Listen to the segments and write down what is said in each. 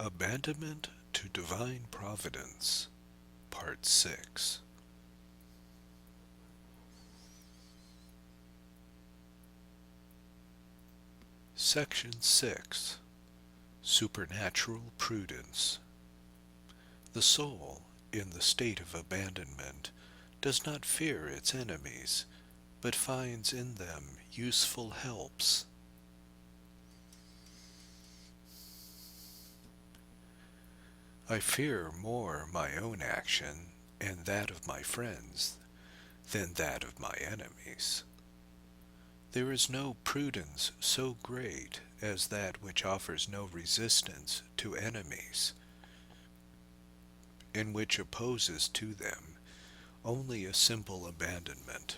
Abandonment to Divine Providence, Part 6. Section 6. Supernatural Prudence. The soul, in the state of abandonment, does not fear its enemies, but finds in them useful helps. I fear more my own action and that of my friends than that of my enemies. There is no prudence so great as that which offers no resistance to enemies, and which opposes to them only a simple abandonment.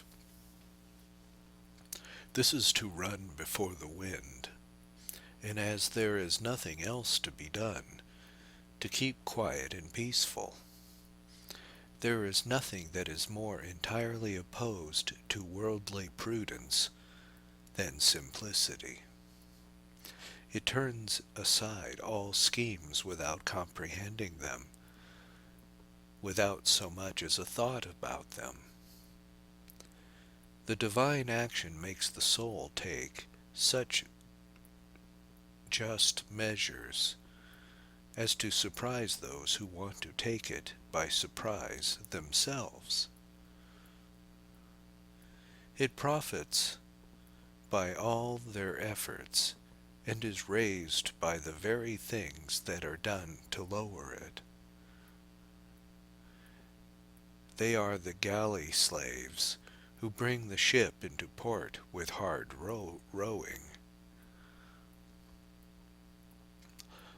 This is to run before the wind, and as there is nothing else to be done, to keep quiet and peaceful. There is nothing that is more entirely opposed to worldly prudence than simplicity. It turns aside all schemes without comprehending them, without so much as a thought about them. The divine action makes the soul take such just measures as to surprise those who want to take it by surprise themselves. It profits by all their efforts, and is raised by the very things that are done to lower it. They are the galley slaves who bring the ship into port with hard rowing.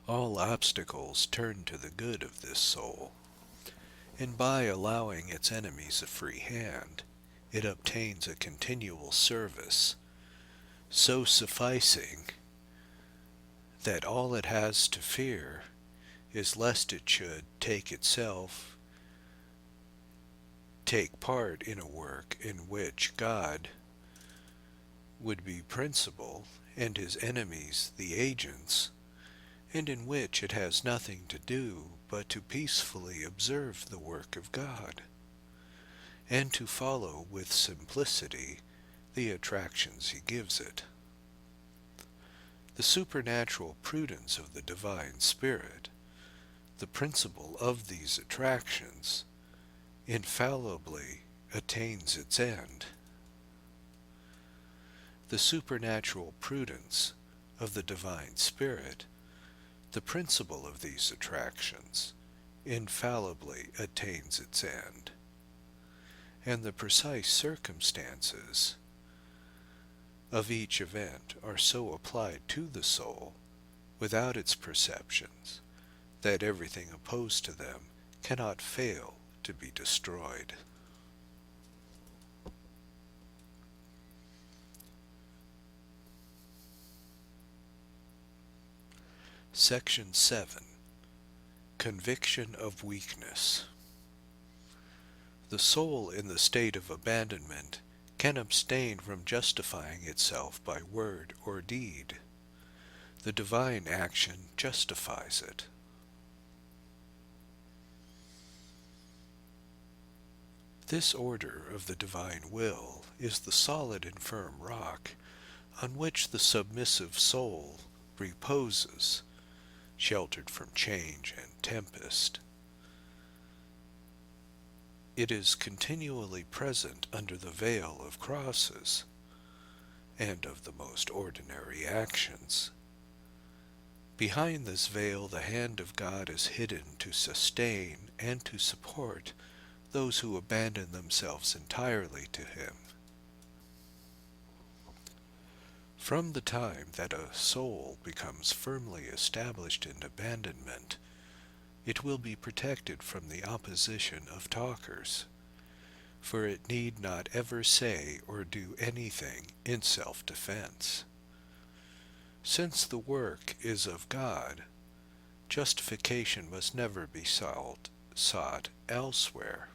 All obstacles turn to the good of this soul, and by allowing its enemies a free hand, it obtains a continual service, so sufficing that all it has to fear is lest it should take part in a work in which God would be principal and his enemies the agents, and in which it has nothing to do but to peacefully observe the work of God, and to follow with simplicity the attractions he gives it. The supernatural prudence of the divine Spirit, the principle of these attractions, infallibly attains its end. The supernatural prudence of the divine Spirit, the principle of these attractions, infallibly attains its end, and the precise circumstances of each event are so applied to the soul, without its perceptions, that everything opposed to them cannot fail to be destroyed. Section 7. Conviction of weakness. The soul in the state of abandonment can abstain from justifying itself by word or deed. The divine action justifies it. This order of the divine will is the solid and firm rock on which the submissive soul reposes, sheltered from change and tempest. It is continually present under the veil of crosses and of the most ordinary actions. Behind this veil the hand of God is hidden to sustain and to support those who abandon themselves entirely to him. From the time that a soul becomes firmly established in abandonment, it will be protected from the opposition of talkers, for it need not ever say or do anything in self-defense. Since the work is of God, justification must never be sought elsewhere.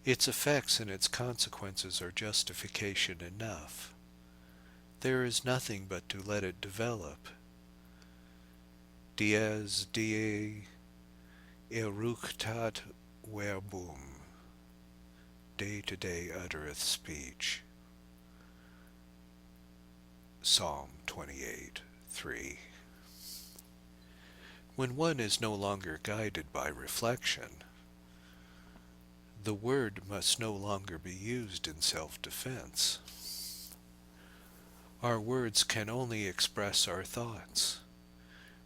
Its effects and its consequences are justification enough. There is nothing but to let it develop dies die eructat verbum, day to day uttereth speech. Psalm 28, 3. When one is no longer guided by reflection, the word must no longer be used in self-defense. Our words can only express our thoughts.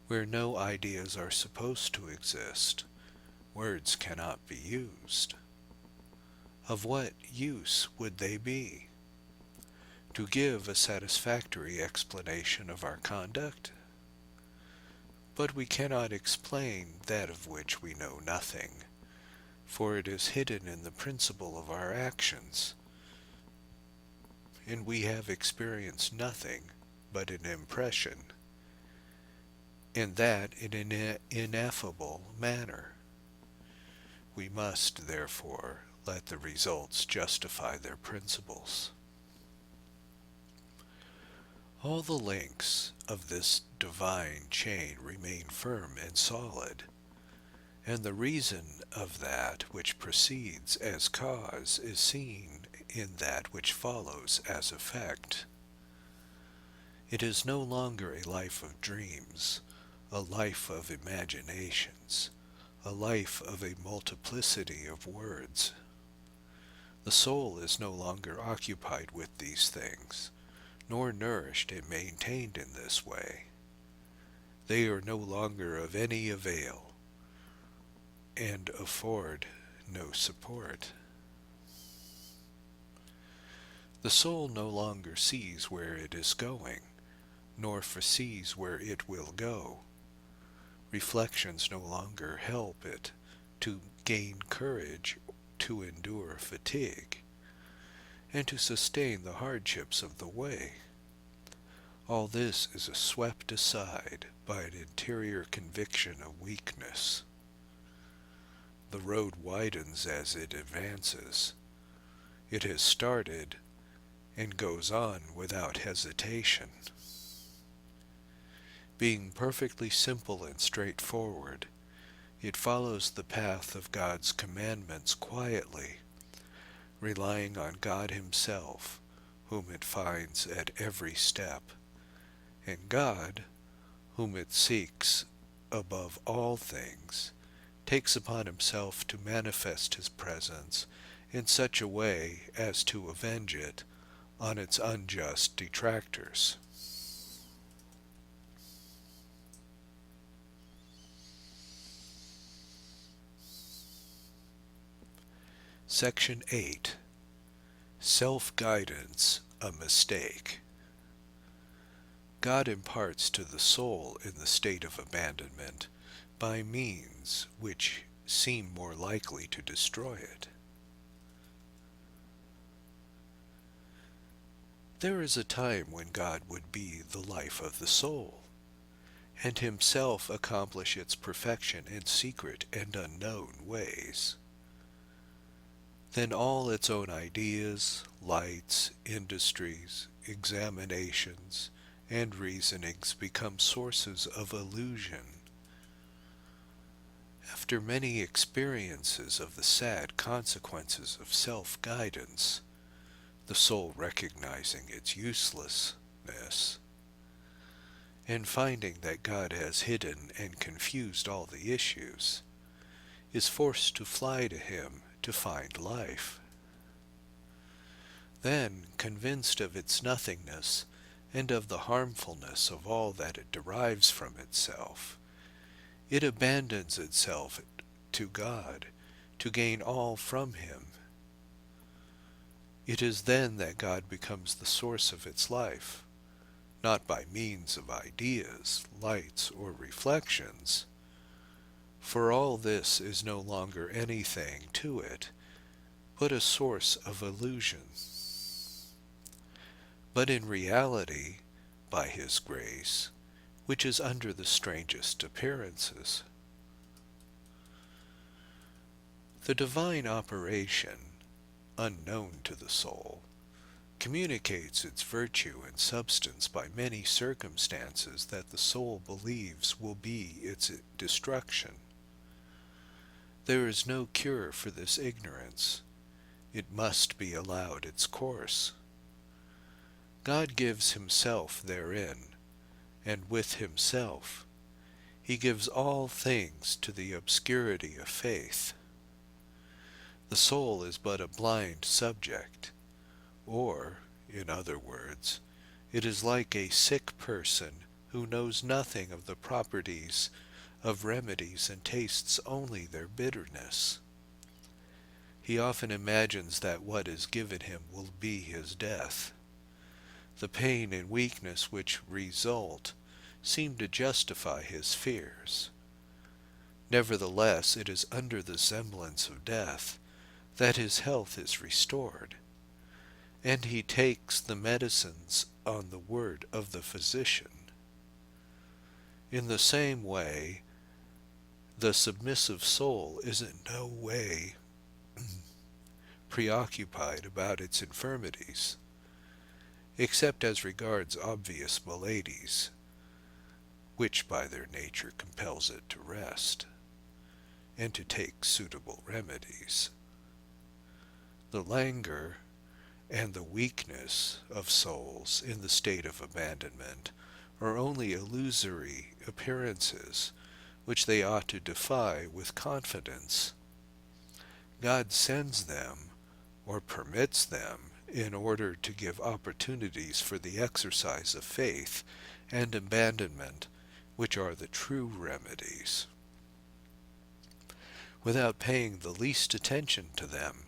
Where no ideas are supposed to exist, words cannot be used. Of what use would they be? To give a satisfactory explanation of our conduct? But we cannot explain that of which we know nothing, for it is hidden in the principle of our actions, and we have experienced nothing but an impression, and that in an ineffable manner. We must, therefore, let the results justify their principles. All the links of this divine chain remain firm and solid, and the reason of that which proceeds as cause is seen in that which follows as effect. It is no longer a life of dreams, a life of imaginations, a life of a multiplicity of words. The soul is no longer occupied with these things, nor nourished and maintained in this way. They are no longer of any avail, and afford no support. The soul no longer sees where it is going, nor foresees where it will go. Reflections no longer help it to gain courage to endure fatigue, and to sustain the hardships of the way. All this is swept aside by an interior conviction of weakness. The road widens as it advances. It has started and goes on without hesitation. Being perfectly simple and straightforward, it follows the path of God's commandments quietly, relying on God Himself, whom it finds at every step, and God, whom it seeks above all things, takes upon Himself to manifest His presence in such a way as to avenge it on its unjust detractors. Section 8. Self-guidance, a mistake. God imparts to the soul in the state of abandonment by means which seem more likely to destroy it. There is a time when God would be the life of the soul, and Himself accomplish its perfection in secret and unknown ways. Then all its own ideas, lights, industries, examinations, and reasonings become sources of illusion. After many experiences of the sad consequences of self-guidance, the soul recognizing its uselessness, and finding that God has hidden and confused all the issues, is forced to fly to Him to find life. Then, convinced of its nothingness and of the harmfulness of all that it derives from itself, it abandons itself to God to gain all from Him. It is then that God becomes the source of its life, not by means of ideas, lights, or reflections, for all this is no longer anything to it, but a source of illusion. But in reality, by His grace, which is under the strangest appearances. The divine operation, unknown to the soul, communicates its virtue and substance by many circumstances that the soul believes will be its destruction. There is no cure for this ignorance. It must be allowed its course. God gives himself therein, and with himself he gives all things to the obscurity of faith. The soul is but a blind subject, or, in other words, it is like a sick person who knows nothing of the properties of remedies and tastes only their bitterness. He often imagines that what is given him will be his death. The pain and weakness which result seem to justify his fears. Nevertheless, it is under the semblance of death that his health is restored, and he takes the medicines on the word of the physician. In the same way, the submissive soul is in no way preoccupied about its infirmities, except as regards obvious maladies, which by their nature compels it to rest, and to take suitable remedies. The languor and the weakness of souls in the state of abandonment are only illusory appearances which they ought to defy with confidence. God sends them, or permits them, in order to give opportunities for the exercise of faith and abandonment, which are the true remedies. Without paying the least attention to them,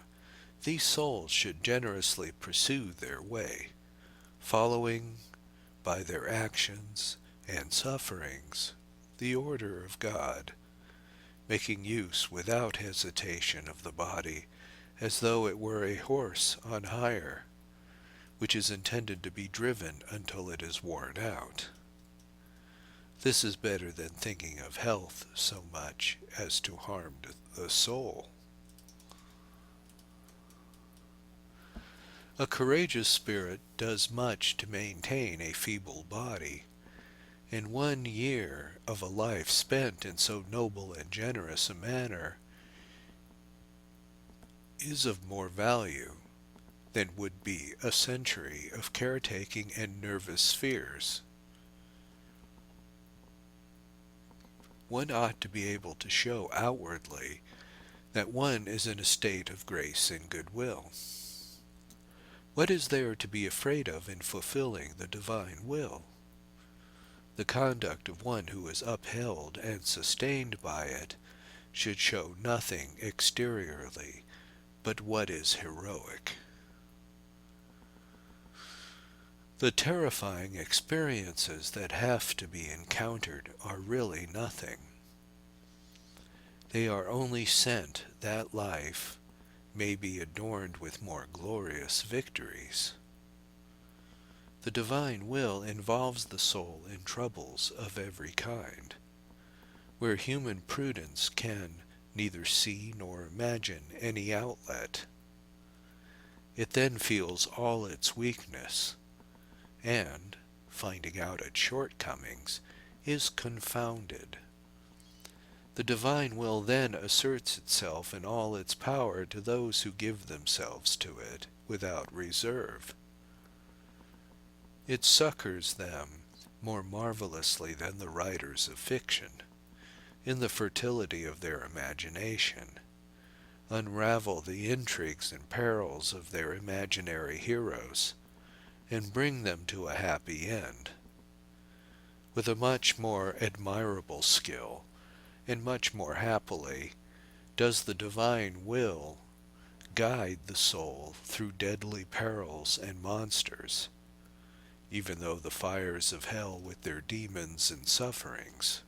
these souls should generously pursue their way, following by their actions and sufferings the order of God, making use without hesitation of the body as though it were a horse on hire, which is intended to be driven until it is worn out. This is better than thinking of health so much as to harm the soul. A courageous spirit does much to maintain a feeble body, and 1 year of a life spent in so noble and generous a manner is of more value than would be a century of caretaking and nervous fears. One ought to be able to show outwardly that one is in a state of grace and goodwill. What is there to be afraid of in fulfilling the divine will? The conduct of one who is upheld and sustained by it should show nothing exteriorly but what is heroic. The terrifying experiences that have to be encountered are really nothing. They are only sent that life may be adorned with more glorious victories. The divine will involves the soul in troubles of every kind, where human prudence can neither see nor imagine any outlet. It then feels all its weakness, and, finding out its shortcomings, is confounded. The divine will then asserts itself in all its power to those who give themselves to it without reserve. It succors them more marvelously than the writers of fiction, in the fertility of their imagination, unravel the intrigues and perils of their imaginary heroes, and bring them to a happy end. With a much more admirable skill, and much more happily, does the divine will guide the soul through deadly perils and monsters, even though the fires of hell with their demons and sufferings.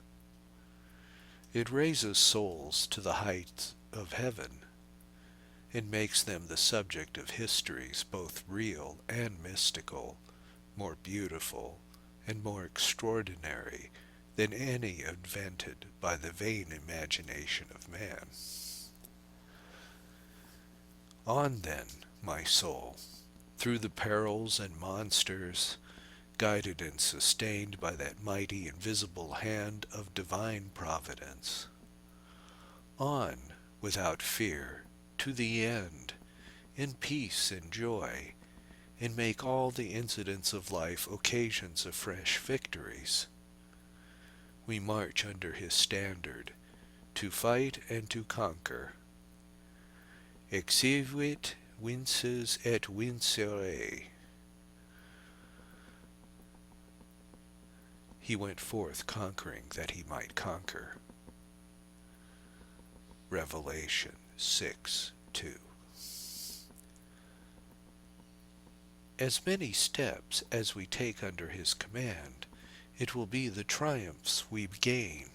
It raises souls to the heights of heaven, and makes them the subject of histories both real and mystical, more beautiful and more extraordinary than any invented by the vain imagination of man. On then, my soul, through the perils and monsters, guided and sustained by that mighty invisible hand of divine providence. On, without fear, to the end, in peace and joy, and make all the incidents of life occasions of fresh victories. We march under his standard, to fight and to conquer. Exivit vinces et vincere. He went forth conquering that he might conquer. Revelation 6:2. As many steps as we take under his command, it will be the triumphs we gain.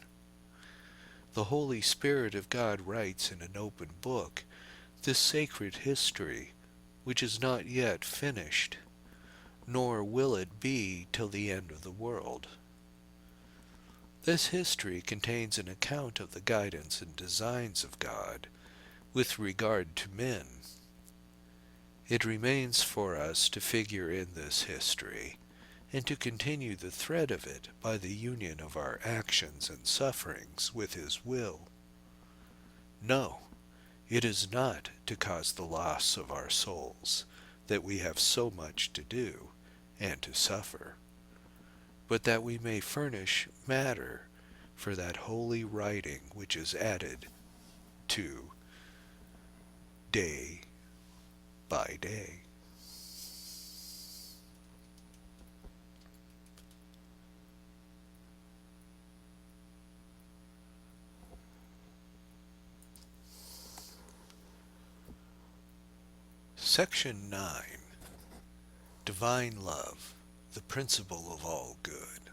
The Holy Spirit of God writes in an open book this sacred history, which is not yet finished, nor will it be till the end of the world. This history contains an account of the guidance and designs of God with regard to men. It remains for us to figure in this history, and to continue the thread of it by the union of our actions and sufferings with his will. No, it is not to cause the loss of our souls that we have so much to do and to suffer, but that we may furnish matter for that holy writing which is added to day by day. Section 9. Divine Love, the Principle of All Good.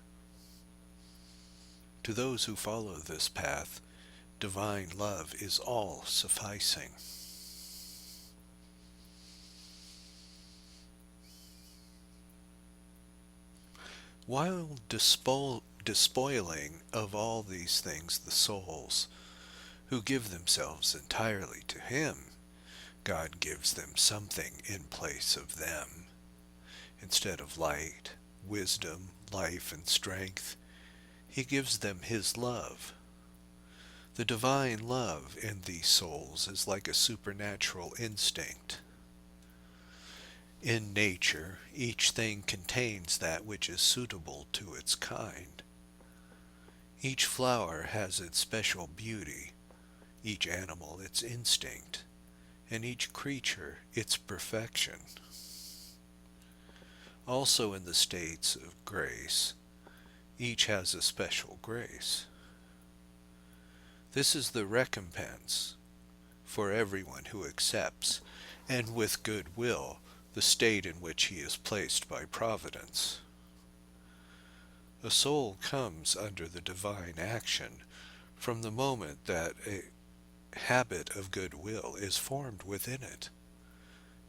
To those who follow this path, divine love is all sufficing. While despoiling of all these things the souls who give themselves entirely to him, God gives them something in place of them. Instead of light, wisdom, life, and strength, he gives them his love. The divine love in these souls is like a supernatural instinct. In nature, each thing contains that which is suitable to its kind. Each flower has its special beauty, each animal its instinct, and each creature its perfection. Also in the states of grace, each has a special grace. This is the recompense for everyone who accepts, and with good will, the state in which he is placed by Providence. A soul comes under the divine action from the moment that a habit of goodwill is formed within it,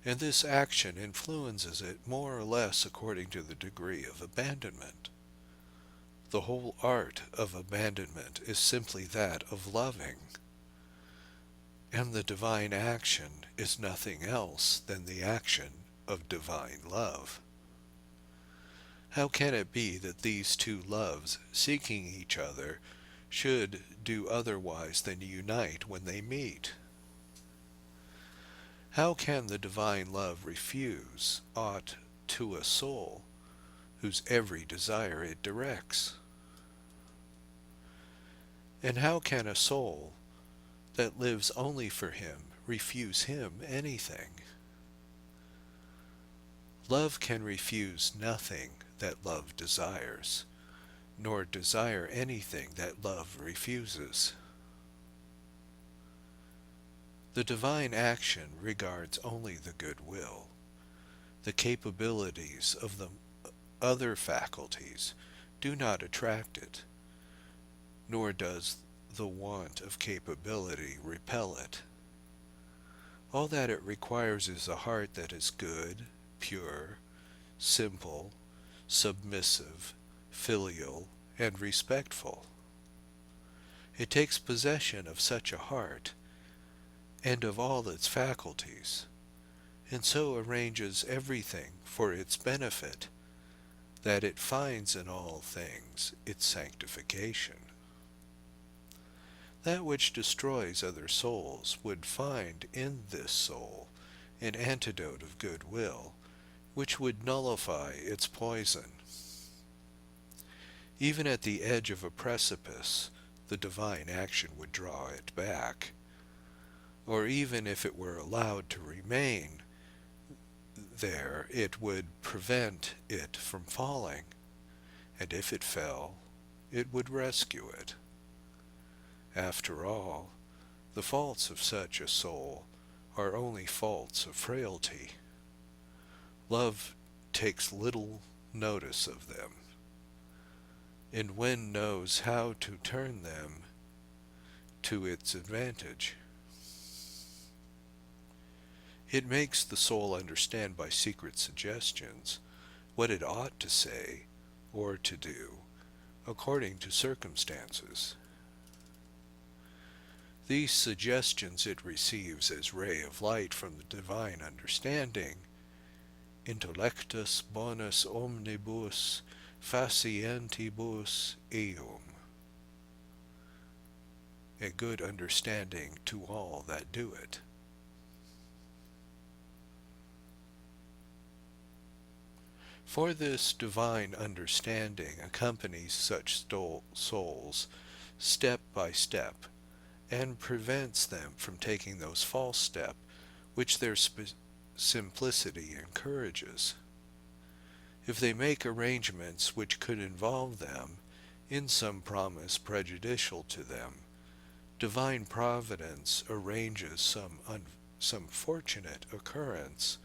and this action influences it more or less according to the degree of abandonment. The whole art of abandonment is simply that of loving, and the divine action is nothing else than the action of divine love. How can it be that these two loves, seeking each other, should do otherwise than unite when they meet? How can the divine love refuse aught to a soul whose every desire it directs? And how can a soul that lives only for him refuse him anything? Love can refuse nothing that love desires, nor desire anything that love refuses. The divine action regards only the good will. The capabilities of the other faculties do not attract it, nor does the want of capability repel it. All that it requires is a heart that is good, pure, simple, submissive, filial, and respectful. It takes possession of such a heart, and of all its faculties, and so arranges everything for its benefit, that it finds in all things its sanctification. That which destroys other souls would find in this soul an antidote of goodwill, which would nullify its poison. Even at the edge of a precipice, the divine action would draw it back, or even if it were allowed to remain there, it would prevent it from falling, and if it fell, it would rescue it. After all, the faults of such a soul are only faults of frailty. Love takes little notice of them, and when knows how to turn them to its advantage. It makes the soul understand by secret suggestions what it ought to say or to do according to circumstances. These suggestions it receives as ray of light from the divine understanding, intellectus bonus omnibus facientibus eum, a good understanding to all that do it. For this divine understanding accompanies such souls step by step, and prevents them from taking those false steps which their simplicity encourages. If they make arrangements which could involve them in some promise prejudicial to them, divine providence arranges some fortunate occurrence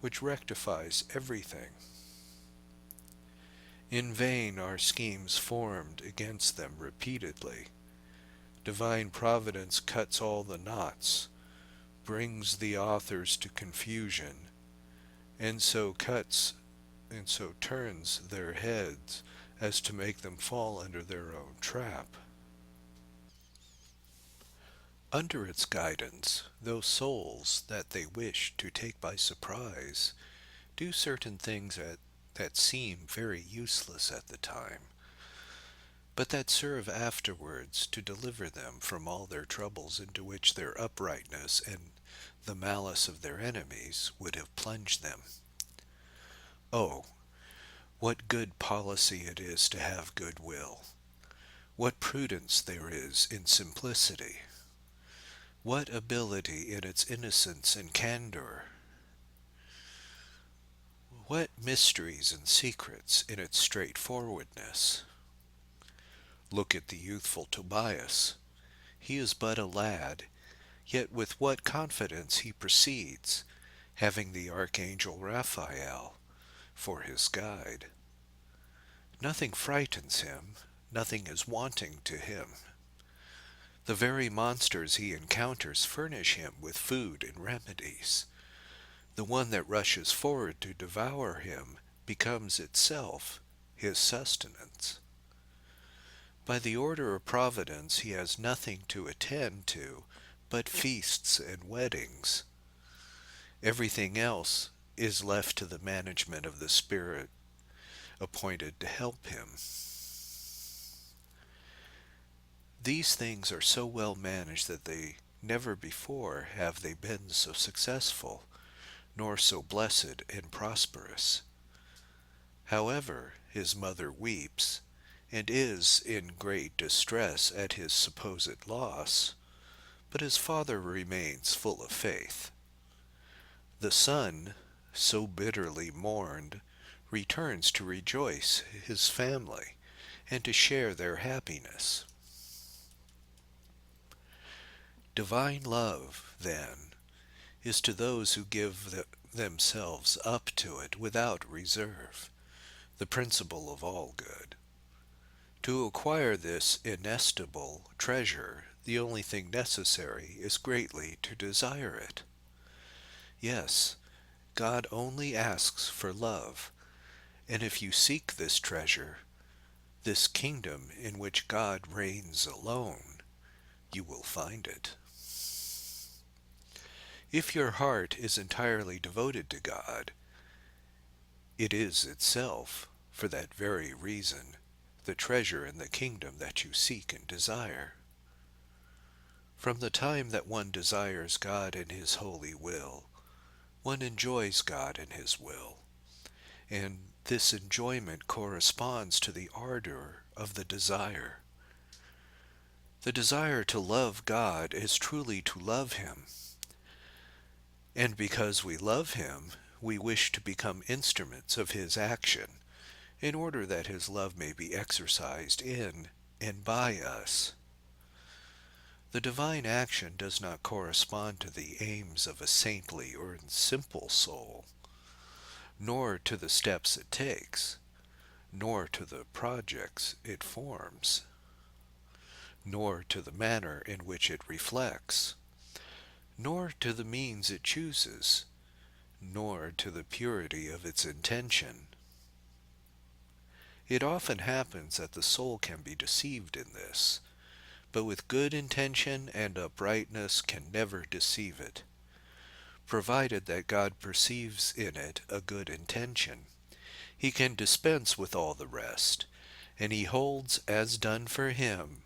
which rectifies everything. In vain are schemes formed against them repeatedly. Divine providence cuts all the knots, brings the authors to confusion, and so turns their heads as to make them fall under their own trap. Under its guidance, those souls that they wish to take by surprise do certain things that seem very useless at the time, but that serve afterwards to deliver them from all their troubles into which their uprightness and the malice of their enemies would have plunged them. Oh, what good policy it is to have good will! What prudence there is in simplicity! What ability in its innocence and candor! What mysteries and secrets in its straightforwardness! Look at the youthful Tobias. He is but a lad, yet with what confidence he proceeds, having the archangel Raphael for his guide. Nothing frightens him, nothing is wanting to him. The very monsters he encounters furnish him with food and remedies. The one that rushes forward to devour him becomes itself his sustenance. By the order of Providence he has nothing to attend to but feasts and weddings. Everything else is left to the management of the Spirit appointed to help him. These things are so well managed that they never before have they been so successful, nor so blessed and prosperous. However, his mother weeps, and is in great distress at his supposed loss, but his father remains full of faith. The son, so bitterly mourned, returns to rejoice his family, and to share their happiness. Divine love, then, is to those who give themselves up to it without reserve, the principle of all good. To acquire this inestimable treasure, the only thing necessary is greatly to desire it. Yes, God only asks for love, and if you seek this treasure, this kingdom in which God reigns alone, you will find it. If your heart is entirely devoted to God, it is itself, for that very reason, the treasure in the kingdom that you seek and desire. From the time that one desires God and his holy will, one enjoys God and his will, and this enjoyment corresponds to the ardor of the desire. The desire to love God is truly to love him, and because we love him, we wish to become instruments of his action, in order that his love may be exercised in and by us. The divine action does not correspond to the aims of a saintly or simple soul, nor to the steps it takes, nor to the projects it forms, nor to the manner in which it reflects, nor to the means it chooses, nor to the purity of its intention. It often happens that the soul can be deceived in this, but with good intention and uprightness can never deceive it, provided that God perceives in it a good intention. He can dispense with all the rest, and he holds as done for him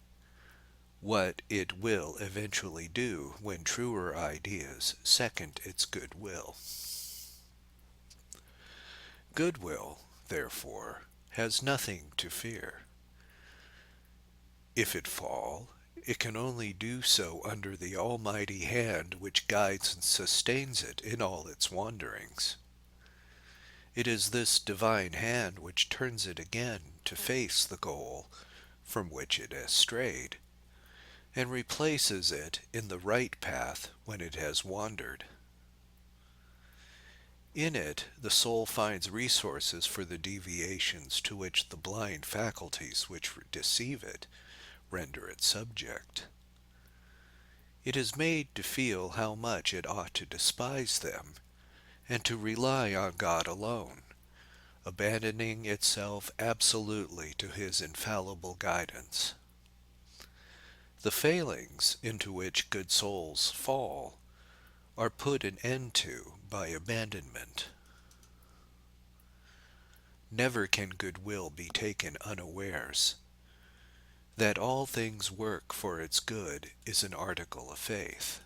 what it will eventually do when truer ideas second its good will. Goodwill, therefore, has nothing to fear. If it fall, it can only do so under the almighty hand which guides and sustains it in all its wanderings. It is this divine hand which turns it again to face the goal from which it has strayed, and replaces it in the right path when it has wandered. In it the soul finds resources for the deviations to which the blind faculties which deceive it render it subject. It is made to feel how much it ought to despise them, and to rely on God alone, abandoning itself absolutely to his infallible guidance. The failings into which good souls fall are put an end to by abandonment. Never can good will be taken unawares. That all things work for its good is an article of faith.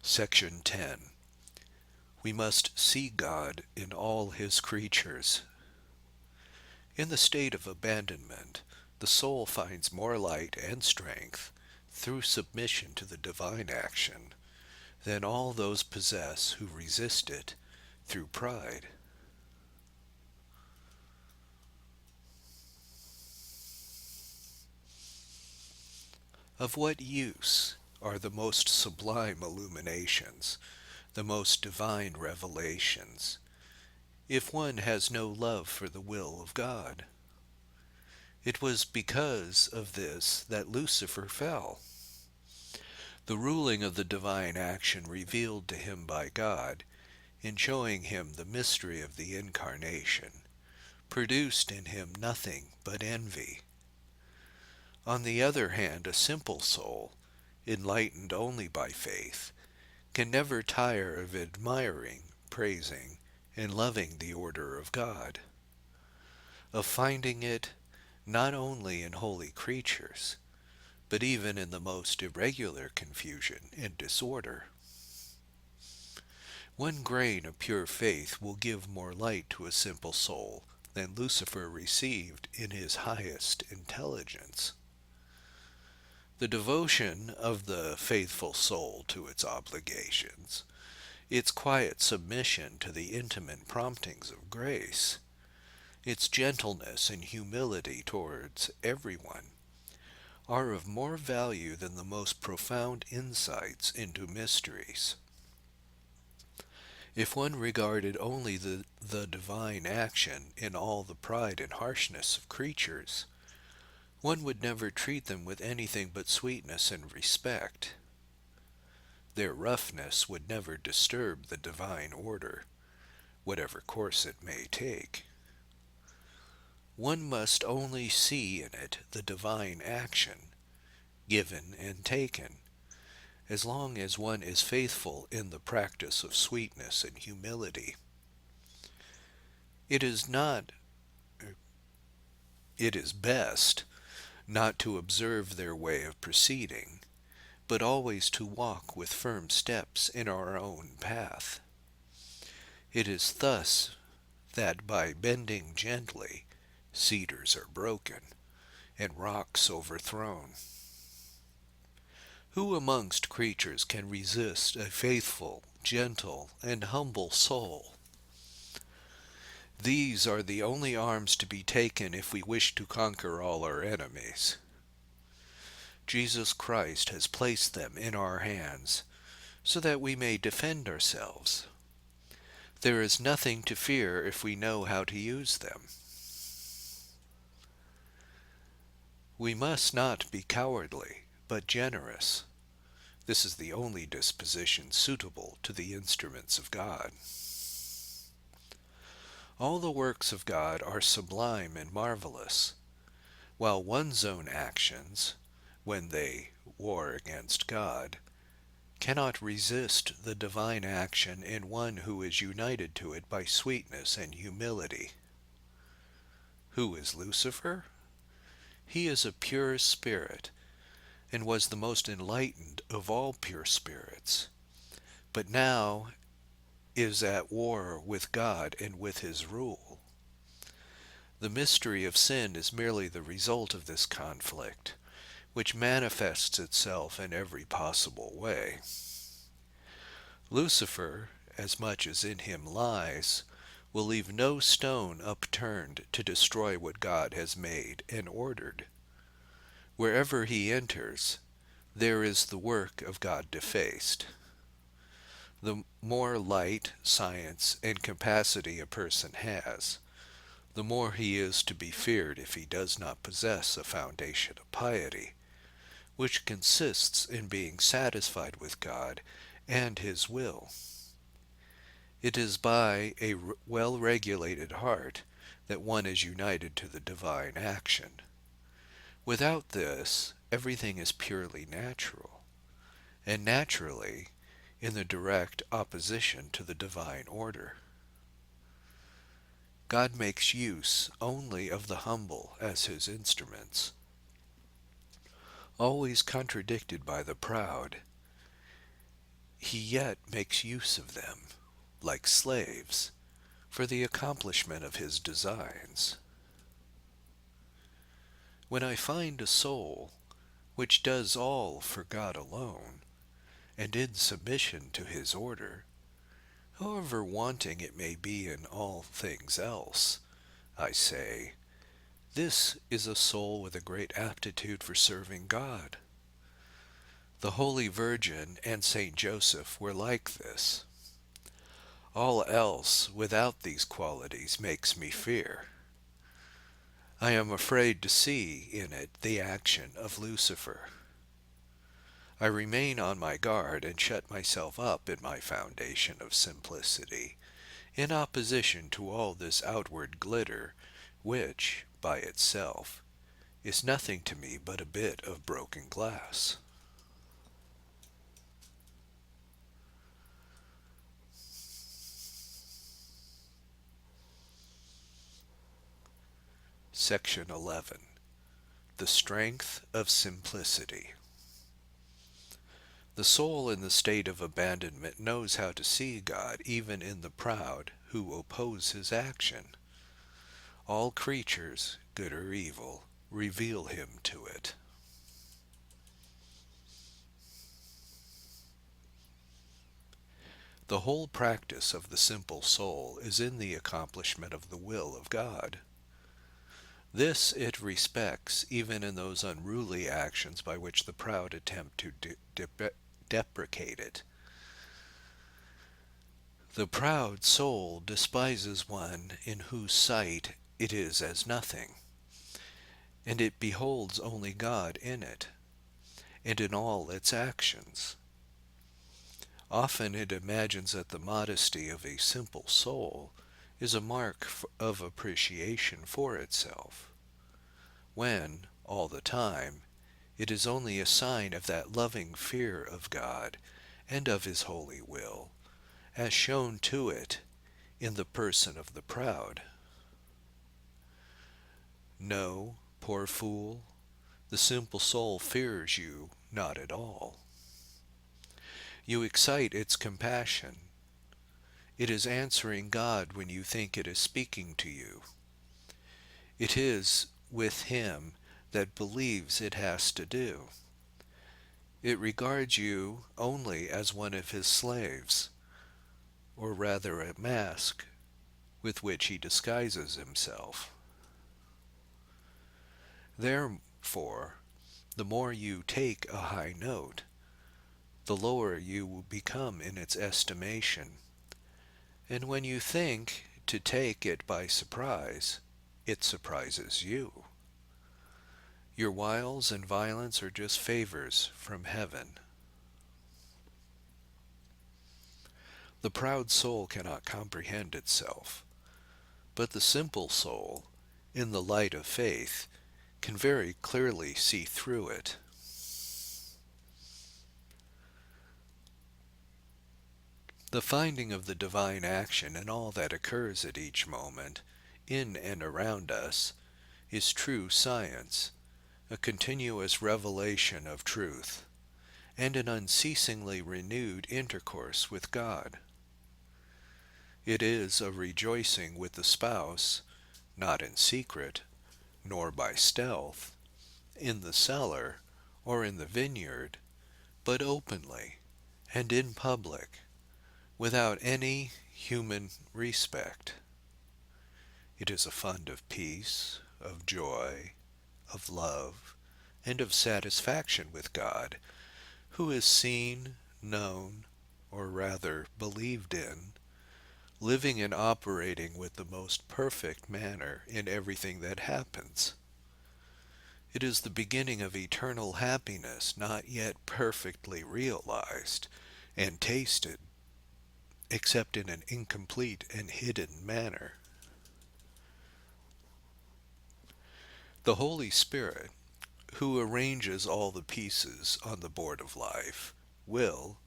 Section 10. We must see God in all his creatures. In the state of abandonment, the soul finds more light and strength through submission to the divine action than all those possess who resist it through pride. Of what use are the most sublime illuminations, the most divine revelations, if one has no love for the will of God? It was because of this that Lucifer fell. The ruling of the divine action revealed to him by God, in showing him the mystery of the incarnation, produced in him nothing but envy. On the other hand, a simple soul, enlightened only by faith, can never tire of admiring, praising, and loving the order of God, of finding it not only in holy creatures, but even in the most irregular confusion and disorder. One grain of pure faith will give more light to a simple soul than Lucifer received in his highest intelligence. The devotion of the faithful soul to its obligations, its quiet submission to the intimate promptings of grace, its gentleness and humility towards everyone, are of more value than the most profound insights into mysteries. If one regarded only the divine action in all the pride and harshness of creatures, one would never treat them with anything but sweetness and respect. Their roughness would never disturb the divine order, whatever course it may take. One must only see in it the divine action, given and taken, as long as one is faithful in the practice of sweetness and humility. It is not, it is best not to observe their way of proceeding, but always to walk with firm steps in our own path. It is thus that by bending gently, cedars are broken, and rocks overthrown. Who amongst creatures can resist a faithful, gentle, and humble soul? These are the only arms to be taken if we wish to conquer all our enemies. Jesus Christ has placed them in our hands, so that we may defend ourselves. There is nothing to fear if we know how to use them. We must not be cowardly, but generous. This is the only disposition suitable to the instruments of God. All the works of God are sublime and marvelous, while one's own actions, when they war against God, cannot resist the divine action in one who is united to it by sweetness and humility. Who is Lucifer? He is a pure spirit, and was the most enlightened of all pure spirits, but now is at war with God and with his rule. The mystery of sin is merely the result of this conflict, which manifests itself in every possible way. Lucifer, as much as in him lies, will leave no stone upturned to destroy what God has made and ordered. Wherever he enters, there is the work of God defaced. The more light, science, and capacity a person has, the more he is to be feared if he does not possess a foundation of piety, which consists in being satisfied with God and his will. It is by a well-regulated heart that one is united to the divine action. Without this, everything is purely natural, and naturally in the direct opposition to the divine order. God makes use only of the humble as his instruments. Always contradicted by the proud, he yet makes use of them, like slaves, for the accomplishment of his designs. When I find a soul which does all for God alone, and in submission to his order, however wanting it may be in all things else, I say, this is a soul with a great aptitude for serving God. The Holy Virgin and Saint Joseph were like this. All else without these qualities makes me fear. I am afraid to see in it the action of Lucifer. I remain on my guard and shut myself up in my foundation of simplicity, in opposition to all this outward glitter, which, by itself, is nothing to me but a bit of broken glass. Section 11. The Strength of Simplicity. The soul in the state of abandonment knows how to see God even in the proud who oppose his action. All creatures, good or evil, reveal him to it. The whole practice of the simple soul is in the accomplishment of the will of God. This it respects even in those unruly actions by which the proud attempt to deprecate it. The proud soul despises one in whose sight it is as nothing, and it beholds only God in it, and in all its actions. Often it imagines that the modesty of a simple soul is a mark of appreciation for itself, when, all the time, it is only a sign of that loving fear of God and of his holy will, as shown to it in the person of the proud. No, poor fool, the simple soul fears you not at all. You excite its compassion. It is answering God when you think it is speaking to you. It is with him that believes it has to do. It regards you only as one of his slaves, or rather a mask with which he disguises himself. Therefore, the more you take a high note, the lower you will become in its estimation, and when you think to take it by surprise, it surprises you. Your wiles and violence are just favors from heaven. The proud soul cannot comprehend itself, but the simple soul, in the light of faith, can very clearly see through it. The finding of the divine action in all that occurs at each moment, in and around us, is true science, a continuous revelation of truth, and an unceasingly renewed intercourse with God. It is a rejoicing with the spouse, not in secret, nor by stealth, in the cellar, or in the vineyard, but openly, and in public, without any human respect. It is a fund of peace, of joy, of love, and of satisfaction with God, who is seen, known, or rather believed in, living and operating with the most perfect manner in everything that happens. It is the beginning of eternal happiness not yet perfectly realized and tasted, except in an incomplete and hidden manner. The Holy Spirit, who arranges all the pieces on the board of life, will,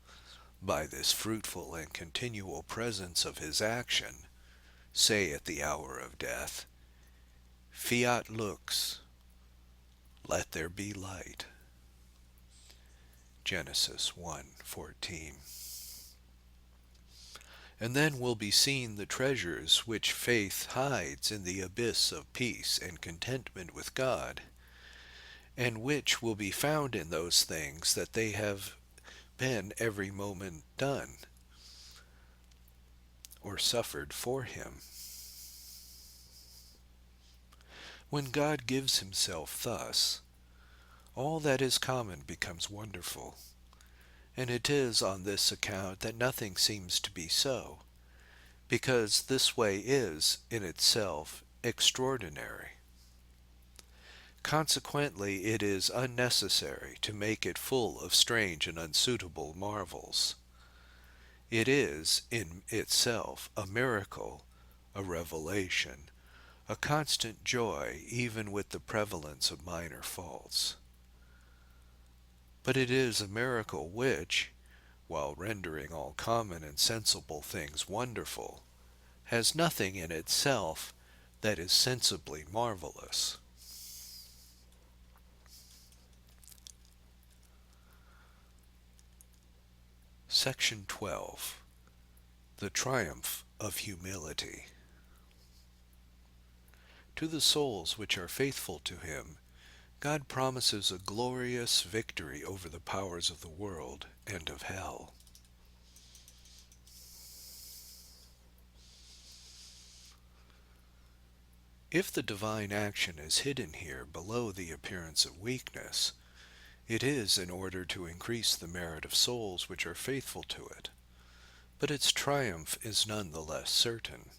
by this fruitful and continual presence of his action, say at the hour of death, Fiat lux, let there be light. Genesis 1:14. And then will be seen the treasures which faith hides in the abyss of peace and contentment with God, and which will be found in those things that they have been every moment done, or suffered for him. When God gives himself thus, all that is common becomes wonderful, and it is on this account that nothing seems to be so, because this way is, in itself, extraordinary. Consequently, it is unnecessary to make it full of strange and unsuitable marvels. It is, in itself, a miracle, a revelation, a constant joy even with the prevalence of minor faults. But it is a miracle which, while rendering all common and sensible things wonderful, has nothing in itself that is sensibly marvelous. Section 12. The Triumph of Humility. To the souls which are faithful to him, God promises a glorious victory over the powers of the world and of hell. If the divine action is hidden here below the appearance of weakness, it is in order to increase the merit of souls which are faithful to it, but its triumph is none the less certain.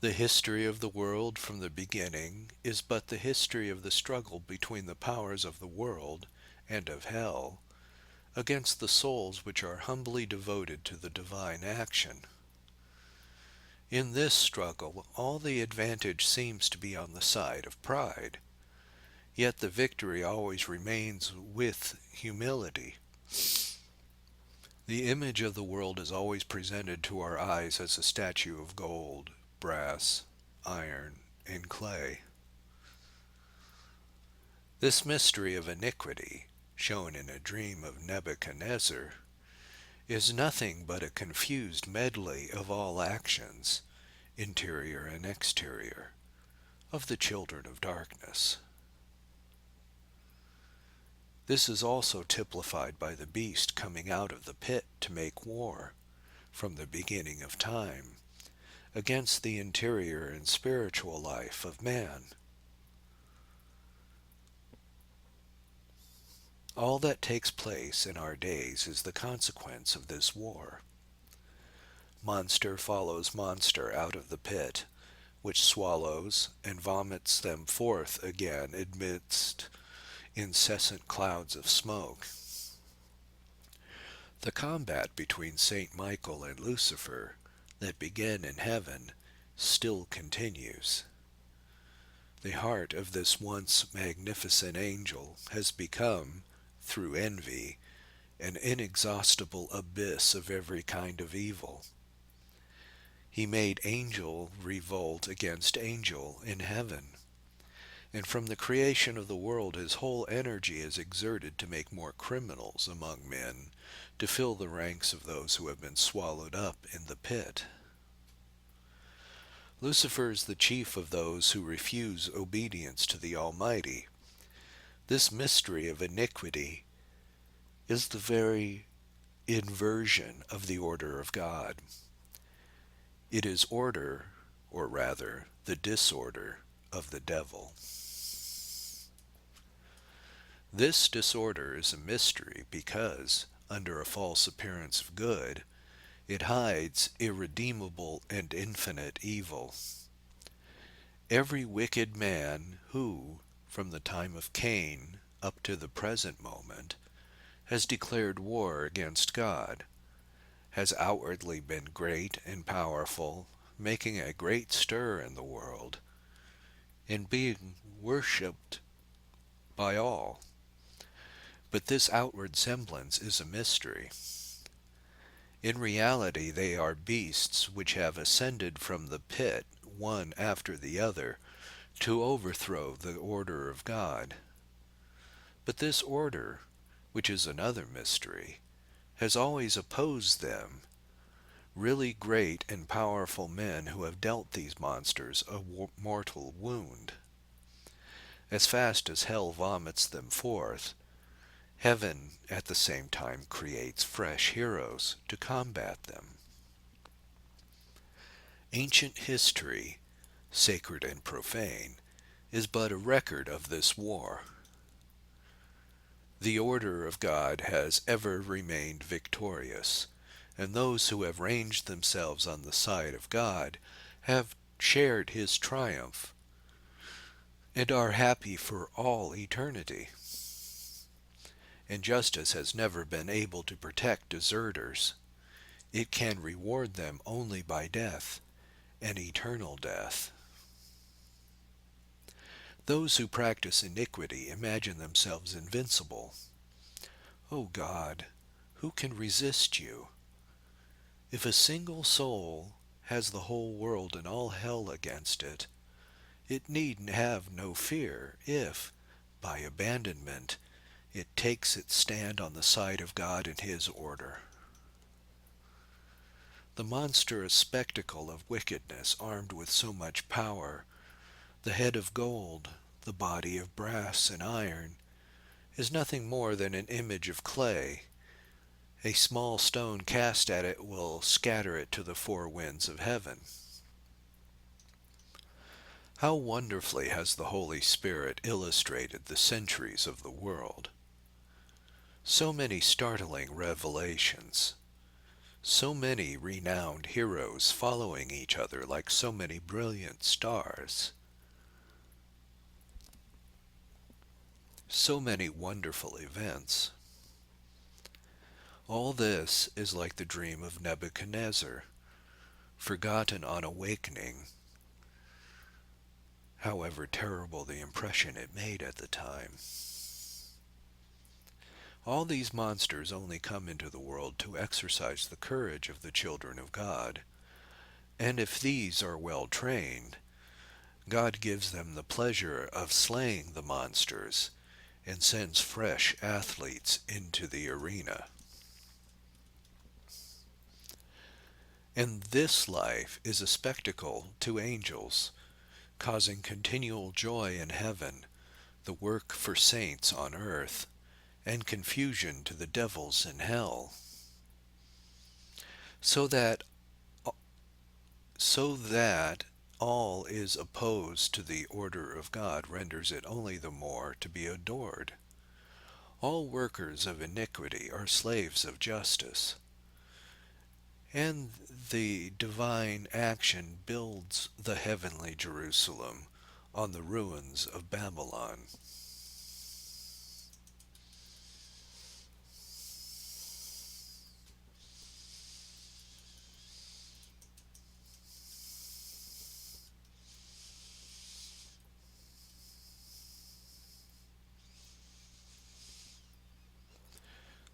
The history of the world from the beginning is but the history of the struggle between the powers of the world and of hell against the souls which are humbly devoted to the divine action. In this struggle, all the advantage seems to be on the side of pride, yet the victory always remains with humility. The image of the world is always presented to our eyes as a statue of gold, brass, iron, and clay. This mystery of iniquity, shown in a dream of Nebuchadnezzar, is nothing but a confused medley of all actions, interior and exterior, of the children of darkness. This is also typified by the beast coming out of the pit to make war, from the beginning of time, against the interior and spiritual life of man. All that takes place in our days is the consequence of this war. Monster follows monster out of the pit, which swallows and vomits them forth again amidst incessant clouds of smoke. The combat between Saint Michael and Lucifer that began in heaven still continues. The heart of this once magnificent angel has become, through envy, an inexhaustible abyss of every kind of evil. He made angel revolt against angel in heaven, and from the creation of the world his whole energy is exerted to make more criminals among men, to fill the ranks of those who have been swallowed up in the pit. Lucifer is the chief of those who refuse obedience to the Almighty. This mystery of iniquity is the very inversion of the order of God. It is order, or rather, the disorder of the devil. This disorder is a mystery because, under a false appearance of good, it hides irredeemable and infinite evil. Every wicked man who, from the time of Cain up to the present moment, has declared war against God, has outwardly been great and powerful, making a great stir in the world, and being worshipped by all. But this outward semblance is a mystery. In reality they are beasts which have ascended from the pit, one after the other, to overthrow the order of God. But this order, which is another mystery, has always opposed them, really great and powerful men who have dealt these monsters a mortal wound. As fast as hell vomits them forth, heaven at the same time creates fresh heroes to combat them. Ancient history, sacred and profane, is but a record of this war. The order of God has ever remained victorious, and those who have ranged themselves on the side of God have shared his triumph, and are happy for all eternity. And justice has never been able to protect deserters. It can reward them only by death, an eternal death. Those who practice iniquity imagine themselves invincible. O God, who can resist you? If a single soul has the whole world and all hell against it, it need have no fear if, by abandonment, it takes its stand on the side of God and his order. The monstrous spectacle of wickedness armed with so much power, the head of gold, the body of brass and iron, is nothing more than an image of clay. A small stone cast at it will scatter it to the four winds of heaven. How wonderfully has the Holy Spirit illustrated the centuries of the world! So many startling revelations, so many renowned heroes following each other like so many brilliant stars, so many wonderful events. All this is like the dream of Nebuchadnezzar, forgotten on awakening, however terrible the impression it made at the time. All these monsters only come into the world to exercise the courage of the children of God, and if these are well trained, God gives them the pleasure of slaying the monsters and sends fresh athletes into the arena. And this life is a spectacle to angels, causing continual joy in heaven, the work for saints on earth, and confusion to the devils in hell, so that so that all is opposed to the order of God renders it only the more to be adored. All workers of iniquity are slaves of justice, and the divine action builds the heavenly Jerusalem on the ruins of Babylon.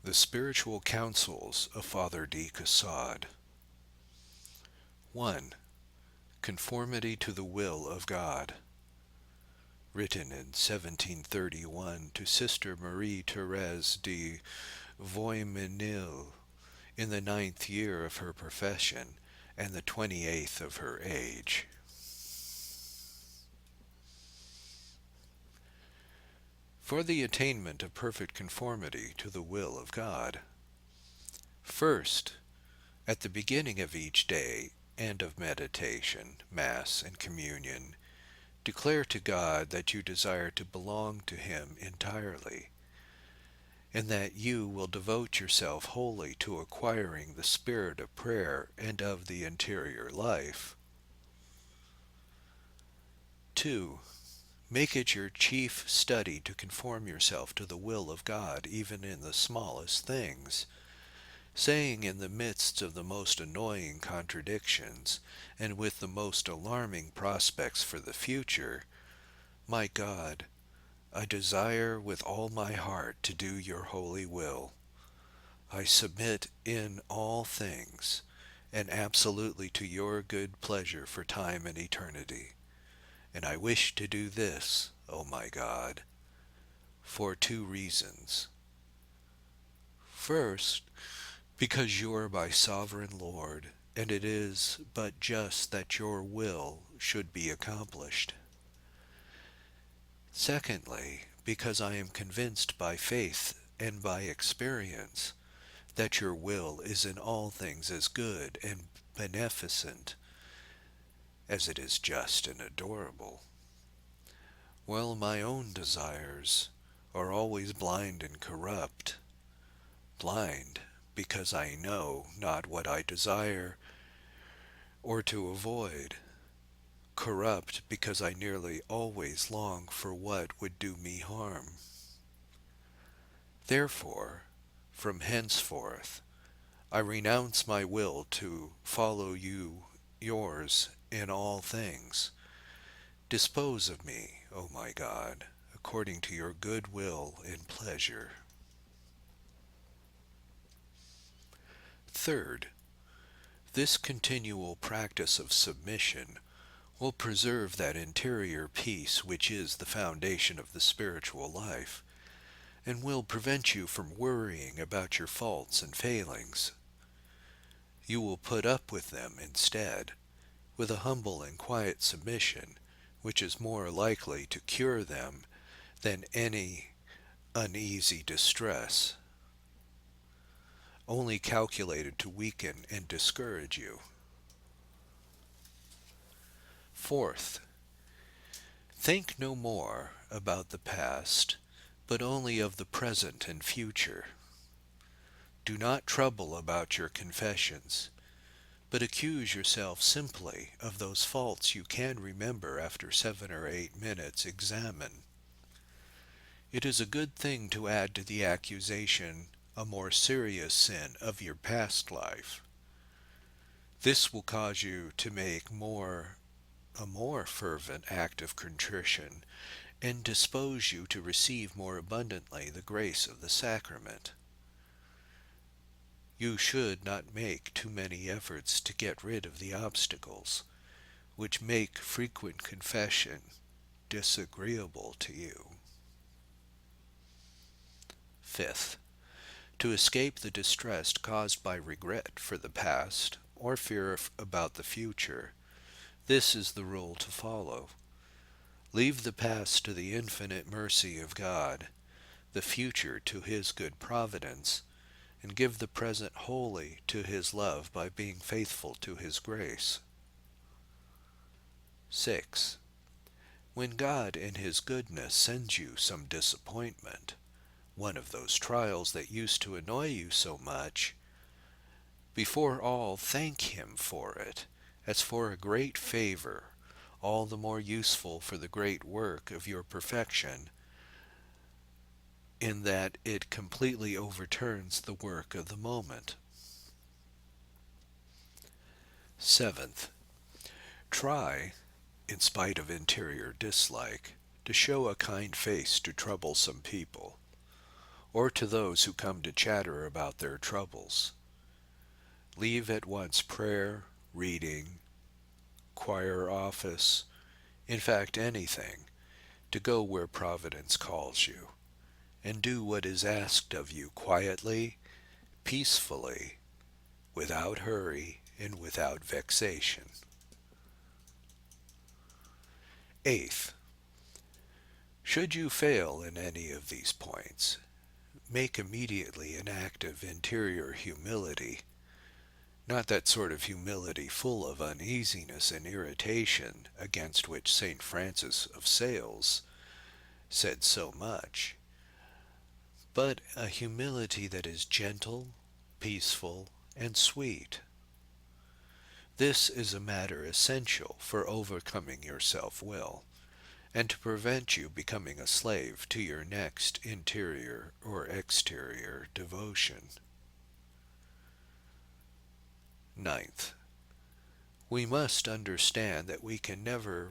The Spiritual Counsels of Father de Caussade. 1. Conformity to the Will of God. Written in 1731 to Sister Marie Thérèse de Voimenil, in the 9th year of her profession and the 28th of her age. For the attainment of perfect conformity to the will of God, first, at the beginning of each day and of meditation, Mass, and communion, declare to God that you desire to belong to Him entirely, and that you will devote yourself wholly to acquiring the spirit of prayer and of the interior life. 2. Make it your chief study to conform yourself to the will of God even in the smallest things, saying in the midst of the most annoying contradictions, and with the most alarming prospects for the future, My God, I desire with all my heart to do your holy will. I submit in all things, and absolutely to your good pleasure for time and eternity. And I wish to do this, O my God, for 2 reasons. First, because you are my sovereign Lord, and it is but just that your will should be accomplished. Secondly, because I am convinced by faith and by experience that your will is in all things as good and beneficent as it is just and adorable, while my own desires are always blind and corrupt, blind because I know not what I desire or to avoid, corrupt because I nearly always long for what would do me harm. Therefore, from henceforth, I renounce my will to follow yours in all things. Dispose of me, O my God, according to your good will and pleasure. Third, this continual practice of submission will preserve that interior peace which is the foundation of the spiritual life, and will prevent you from worrying about your faults and failings. You will put up with them instead, with a humble and quiet submission, which is more likely to cure them than any uneasy distress, only calculated to weaken and discourage you. Fourth, think no more about the past, but only of the present and future. Do not trouble about your confessions, but accuse yourself simply of those faults you can remember after 7 or 8 minutes examine. It is a good thing to add to the accusation a more serious sin of your past life. This will cause you to make a more fervent act of contrition, and dispose you to receive more abundantly the grace of the sacrament. You should not make too many efforts to get rid of the obstacles, which make frequent confession disagreeable to you. Fifth, to escape the distress caused by regret for the past or fear about the future, this is the rule to follow. Leave the past to the infinite mercy of God, the future to His good providence, and give the present wholly to His love by being faithful to His grace. 6. When God in His goodness sends you some disappointment, one of those trials that used to annoy you so much, before all thank Him for it, as for a great favor, all the more useful for the great work of your perfection, in that it completely overturns the work of the moment. 7th, try, in spite of interior dislike, to show a kind face to troublesome people, or to those who come to chatter about their troubles. Leave at once prayer, reading, choir office, in fact anything, to go where Providence calls you, and do what is asked of you quietly, peacefully, without hurry, and without vexation. 8th, should you fail in any of these points, make immediately an act of interior humility, not that sort of humility full of uneasiness and irritation against which St. Francis of Sales said so much, but a humility that is gentle, peaceful, and sweet. This is a matter essential for overcoming your self-will, and to prevent you becoming a slave to your next interior or exterior devotion. 9th, we must understand that we can never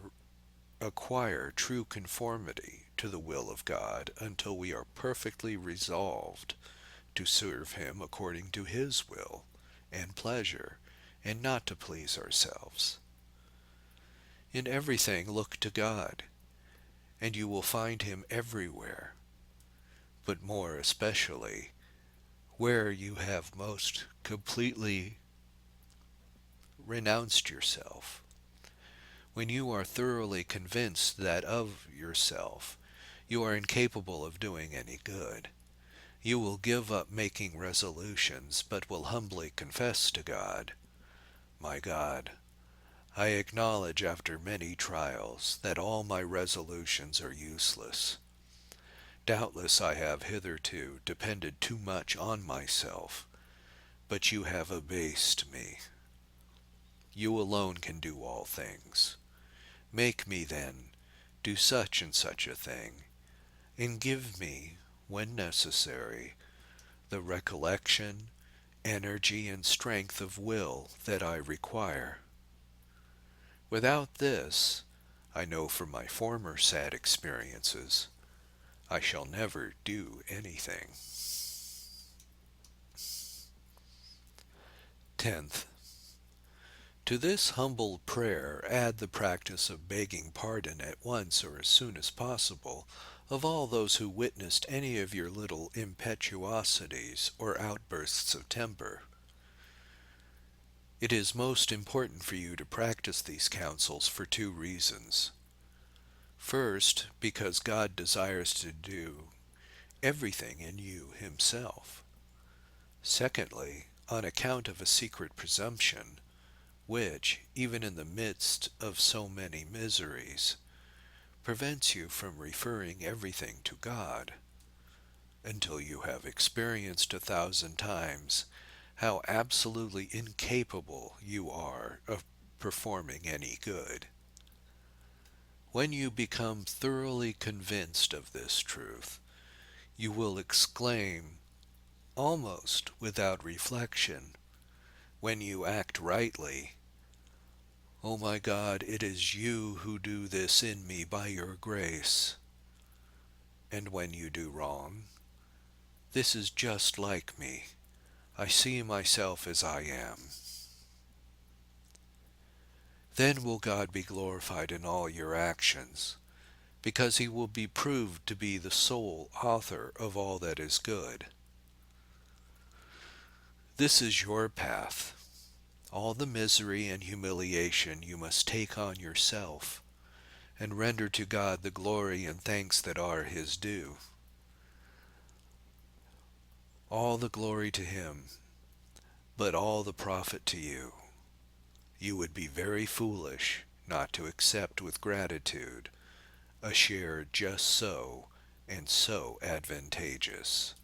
acquire true conformity to the will of God until we are perfectly resolved to serve Him according to His will and pleasure, and not to please ourselves. In everything look to God, and you will find Him everywhere, but more especially where you have most completely renounced yourself. When you are thoroughly convinced that of yourself you are incapable of doing any good, you will give up making resolutions, but will humbly confess to God, "My God, I acknowledge after many trials that all my resolutions are useless. Doubtless I have hitherto depended too much on myself, but you have abased me. You alone can do all things. Make me, then, do such and such a thing, and give me, when necessary, the recollection, energy, and strength of will that I require. Without this, I know from my former sad experiences, I shall never do anything." 10th, to this humble prayer add the practice of begging pardon at once or as soon as possible of all those who witnessed any of your little impetuosities or outbursts of temper. It is most important for you to practice these counsels for two reasons. First, because God desires to do everything in you Himself. Secondly, on account of a secret presumption, which, even in the midst of so many miseries, prevents you from referring everything to God, until you have experienced 1,000 times how absolutely incapable you are of performing any good. When you become thoroughly convinced of this truth, you will exclaim, almost without reflection, When you act rightly, O my God, it is you who do this in me by your grace. And when you do wrong, this is just like me. I see myself as I am. Then will God be glorified in all your actions, because he will be proved to be the sole author of all that is good. This is your path. All the misery and humiliation you must take on yourself, and render to God the glory and thanks that are his due. All the glory to him, but all the profit to you. You would be very foolish not to accept with gratitude a share just so and so advantageous.